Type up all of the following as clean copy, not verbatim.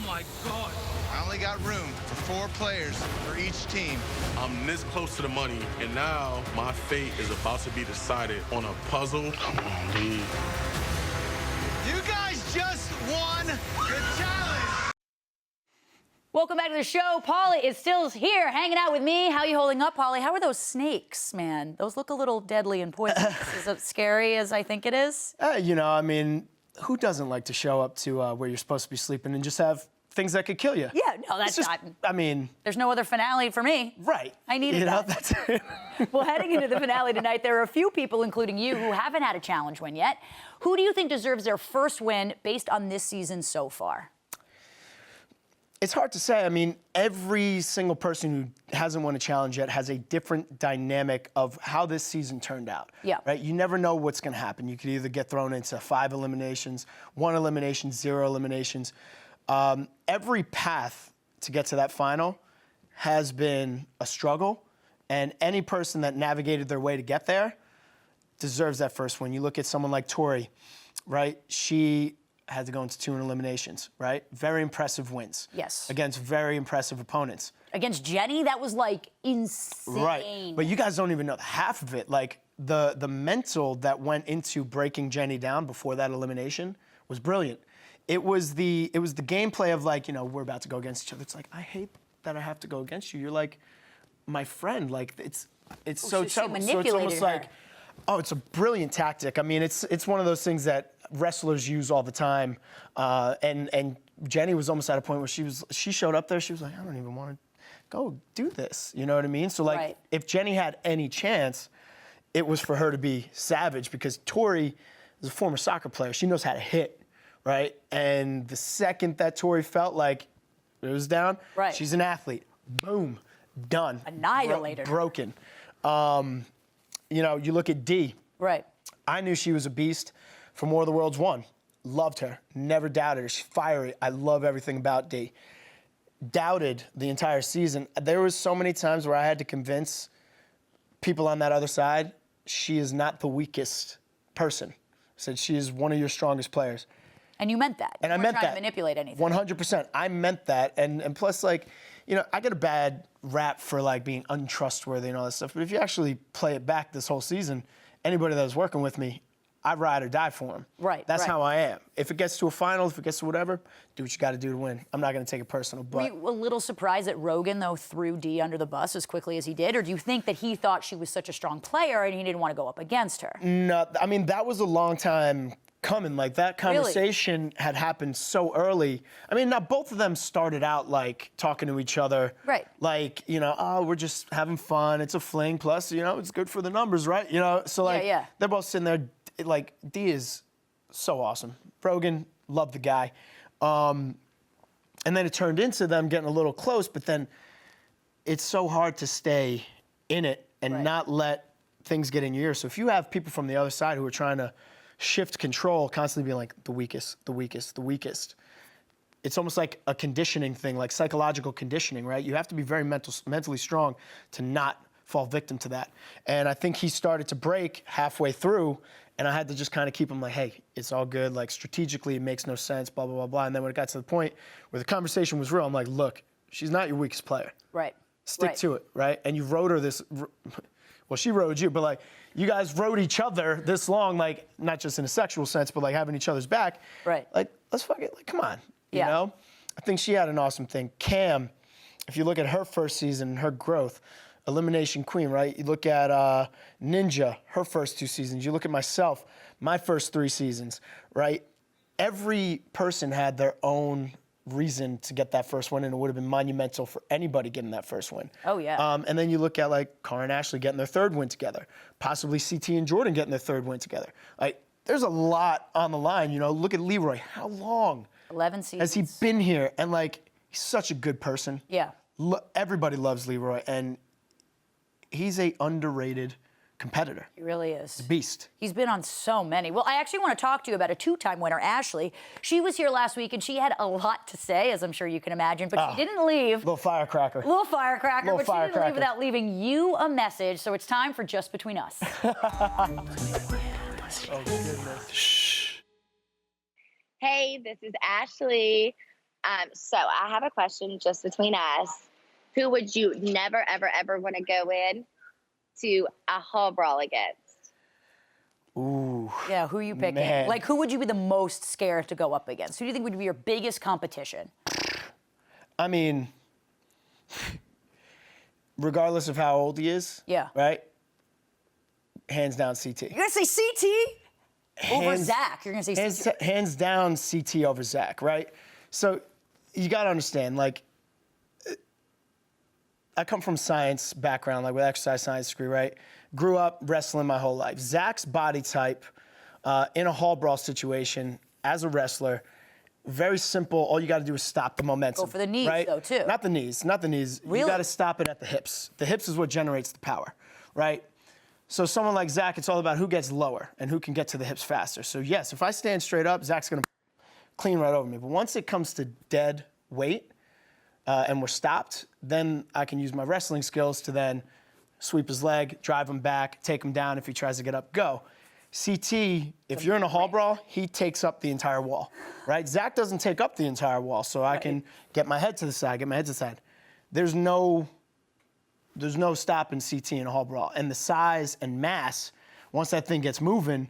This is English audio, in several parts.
my God. I only got room for 4 players for each team. I'm this close to the money, and now my fate is about to be decided on a puzzle. Come on, Lee. You guys just won the challenge. Welcome back to the show. Paulie is still here hanging out with me. How are you holding up, Paulie? How are those snakes, man? Those look a little deadly and poisonous. Is it scary as I think it is? You know, I mean, who doesn't like to show up to where you're supposed to be sleeping and just have things that could kill you? Yeah, no, that's just, not. I mean, there's no other finale for me. right. I needed that. That's it. Well, heading into the finale tonight, there are a few people, including you, who haven't had a challenge win yet. Who do you think deserves their first win based on this season so far? It's hard to say. I mean, every single person who hasn't won a challenge yet has a different dynamic of how this season turned out. Yeah. Right? You never know what's going to happen. You could either get thrown into 5 eliminations, 1 elimination, 0 eliminations. Every path to get to that final has been a struggle, and any person that navigated their way to get there deserves that first win. You look at someone like Tori, right? She had to go into 2 eliminations, right? Very impressive wins. Yes. Against very impressive opponents. Against Jenny, that was like insane. Right. But you guys don't even know half of it. Like the mental that went into breaking Jenny down before that elimination was brilliant. It was the gameplay of like, you know, we're about to go against each other. It's like, I hate that I have to go against you. You're like my friend. Like it's so trouble. So it's almost like, oh, it's a brilliant tactic. I mean, it's one of those things that wrestlers use all the time. And Jenny was almost at a point where she showed up there. She was like, I don't even want to go do this. You know what I mean? So like, if Jenny had any chance, it was for her to be savage, because Tori is a former soccer player. She knows how to hit, right? And the second that Tori felt like it was down, she's an athlete. Boom, done. Annihilated. Broken. You know, you look at Dee. Right. I knew she was a beast from War of the Worlds 1. Loved her. Never doubted her. She's fiery. I love everything about Dee. Doubted the entire season. There was so many times where I had to convince people on that other side she is not the weakest person. I said she is one of your strongest players. And you meant that. And I meant that. Trying to manipulate anything. 100%. I meant that. And plus, like, you know, I get a bad rap for, like, being untrustworthy and all that stuff. But if you actually play it back this whole season, anybody that was working with me, I ride or die for them. Right. That's how I am. If it gets to a final, if it gets to whatever, do what you got to do to win. I'm not going to take it personal. But were you a little surprised that Rogan, though, threw Dee under the bus as quickly as he did? Or do you think that he thought she was such a strong player and he didn't want to go up against her? No, I mean, that was a long time coming. Like, that conversation had happened so early. I mean, now both of them started out like talking to each other. Right. Like, you know, oh, we're just having fun. It's a fling. Plus, you know, it's good for the numbers, right? You know, so like, they're both sitting there. Like, Dee is so awesome. Rogan, love the guy. And then it turned into them getting a little close, but then it's so hard to stay in it and not let things get in your ear. So if you have people from the other side who are trying to shift control, constantly being like, the weakest, the weakest, the weakest, it's almost like a conditioning thing, like psychological conditioning, right? You have to be very mentally strong to not fall victim to that. And I think he started to break halfway through, and I had to just kind of keep him like, hey, it's all good. Like, strategically, it makes no sense, blah, blah, blah, blah. And then when it got to the point where the conversation was real, I'm like, look, she's not your weakest player. Right. Stick to it, right? And you rode her this, well, she rode you, but like, you guys rode each other this long, like, not just in a sexual sense, but like having each other's back. Right. Like, let's fuck it, like, come on, you know? I think she had an awesome thing. Cam, if you look at her first season, her growth, elimination queen, right? You look at Ninja, her first 2 seasons. You look at myself, my first 3 seasons, right? Every person had their own reason to get that first win, and it would have been monumental for anybody getting that first win. Oh, yeah. And then you look at, like, Cara and Ashley getting their 3rd win together, possibly CT and Jordan getting their 3rd win together. Like, there's a lot on the line, you know? Look at Leroy. How long 11 seasons. has he been here? And, like, he's such a good person. Yeah. Everybody loves Leroy, and he's a underrated competitor. He really is. He's a beast. He's been on so many. Well, I actually want to talk to you about a 2-time winner, Ashley. She was here last week, and she had a lot to say, as I'm sure you can imagine, but she didn't leave. Little firecracker. Little firecracker, Little but firecracker. she didn't leave without leaving you a message, so it's time for Just Between Us. Oh, goodness. Hey, this is Ashley. So I have a question just between us. Who would you never, ever, ever want to go in to a hall brawl against? Ooh. Yeah, who are you picking? Man. Like, who would you be the most scared to go up against? Who do you think would be your biggest competition? I mean, regardless of how old he is, right? Hands down CT. You're gonna say CT over Zach. You're gonna say CT. Hands down CT over Zach, right? So you gotta understand, like, I come from science background, like with exercise science degree, right? Grew up wrestling my whole life. Zach's body type in a hall brawl situation as a wrestler, very simple. All you got to do is stop the momentum. Go for the knees, right? though, too. Not the knees. Really? You got to stop it at the hips. The hips is what generates the power, right? So someone like Zach, it's all about who gets lower and who can get to the hips faster. So yes, if I stand straight up, Zach's going to clean right over me. But once it comes to dead weight and we're stopped, then I can use my wrestling skills to then sweep his leg, drive him back, take him down. If he tries to get up, go. CT, if you're in a hall brawl, he takes up the entire wall, right? Zach doesn't take up the entire wall, so I can get my head to the side, get my head to the side. There's no stopping CT in a hall brawl. And the size and mass, once that thing gets moving,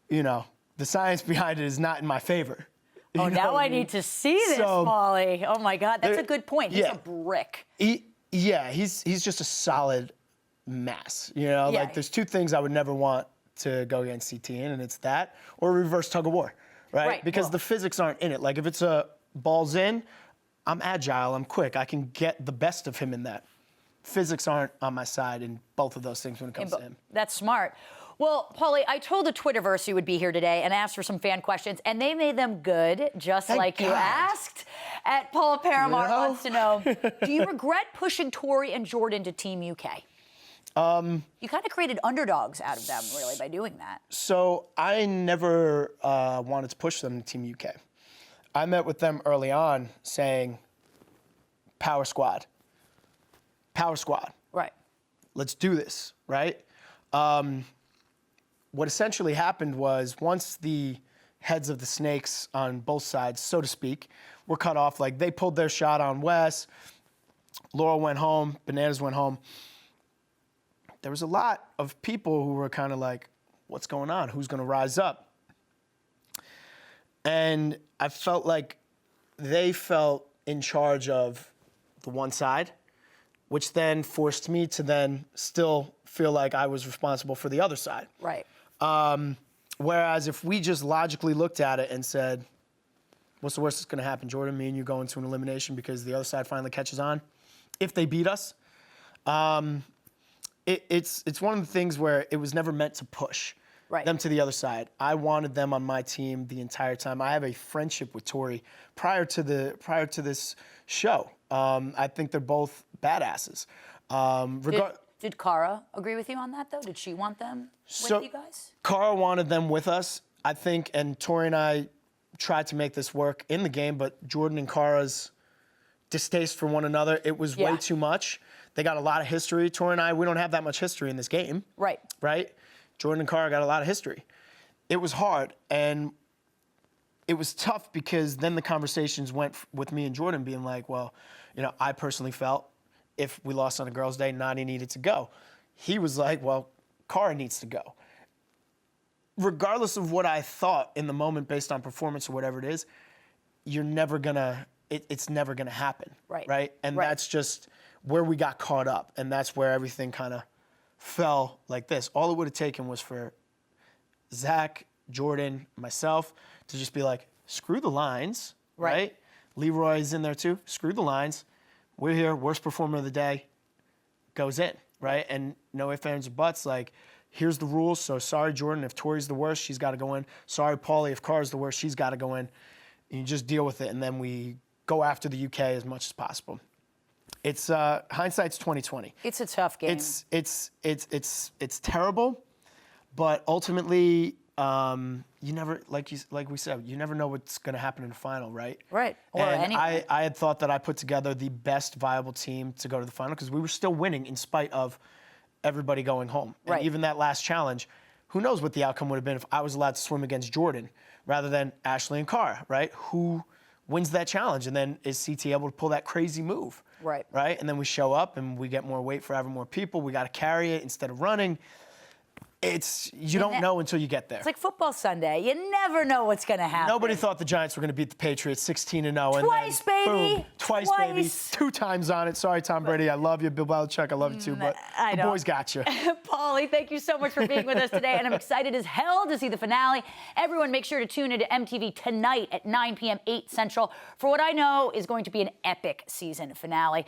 you know, the science behind it is not in my favor. Oh, now I need to see this, Paulie. Oh my God, that's a good point. He's a brick. He's just a solid mass. You know, like there's two things I would never want to go against CT in, and it's that or reverse tug of war, right? Because the physics aren't in it. Like if it's a balls in, I'm agile, I'm quick, I can get the best of him in that. Physics aren't on my side in both of those things when it comes to him. That's smart. Well, Paulie, I told the Twitterverse you would be here today and asked for some fan questions, and they made them good, just like you asked. At Paul Paramore wants to know, do you regret pushing Tori and Jordan to Team UK? You kind of created underdogs out of them, really, by doing that. So I never wanted to push them to Team UK. I met with them early on saying, power squad. Power squad. Right. Let's do this, right? What essentially happened was once the heads of the snakes on both sides, so to speak, were cut off, like they pulled their shot on Wes, Laurel went home, Bananas went home. There was a lot of people who were kind of like, what's going on? Who's going to rise up? And I felt like they felt in charge of the one side, which then forced me to then still feel like I was responsible for the other side. Right. Whereas if we just logically looked at it and said, what's the worst that's gonna happen? Jordan, me and you go into an elimination because the other side finally catches on. If they beat us, it's one of the things where it was never meant to push them to the other side. I wanted them on my team the entire time. I have a friendship with Tori prior to this show. I think they're both badasses. Did Cara agree with you on that, though? Did she want them with you guys? Cara wanted them with us, I think, and Tori and I tried to make this work in the game, but Jordan and Cara's distaste for one another, it was way too much. They got a lot of history. Tori and I, we don't have that much history in this game. Right. Right? Jordan and Cara got a lot of history. It was hard, and it was tough because then the conversations went with me and Jordan being like, well, you know, I personally felt if we lost on a girls' day, Nani needed to go. He was like, well, Cara needs to go. Regardless of what I thought in the moment based on performance or whatever it is, you're never gonna, it's never gonna happen. Right? And that's just where we got caught up, and that's where everything kind of fell like this. All it would have taken was for Zach, Jordan, myself to just be like, screw the lines, right? Leroy's in there too, screw the lines. We're here, worst performer of the day, goes in, right? And no ifs, ands, or buts, like, here's the rules, so sorry, Jordan, if Tori's the worst, she's gotta go in. Sorry, Paulie, if Cara's the worst, she's gotta go in. And you just deal with it, and then we go after the UK as much as possible. It's, hindsight's 20/20. It's a tough game. It's terrible, but ultimately, you never, like we said, you never know what's going to happen in the final, right? Right. Or and I had thought that I put together the best viable team to go to the final because we were still winning in spite of everybody going home. And even that last challenge, who knows what the outcome would have been if I was allowed to swim against Jordan rather than Ashley and Cara, right? Who wins that challenge. And then is CT able to pull that crazy move? Right. Right? And then we show up and we get more weight for having more people. We got to carry it instead of running. You don't know until you get there. It's like football Sunday. You never know what's going to happen. Nobody thought the Giants were going to beat the Patriots 16-0. Twice, baby. Boom, twice, baby. 2 times on it. Sorry, Tom Brady. I love you. Bill Belichick, I love you too. But the boys got you. Paulie, thank you so much for being with us today. And I'm excited as hell to see the finale. Everyone, make sure to tune into MTV tonight at 9 p.m., 8 Central, for what I know is going to be an epic season finale.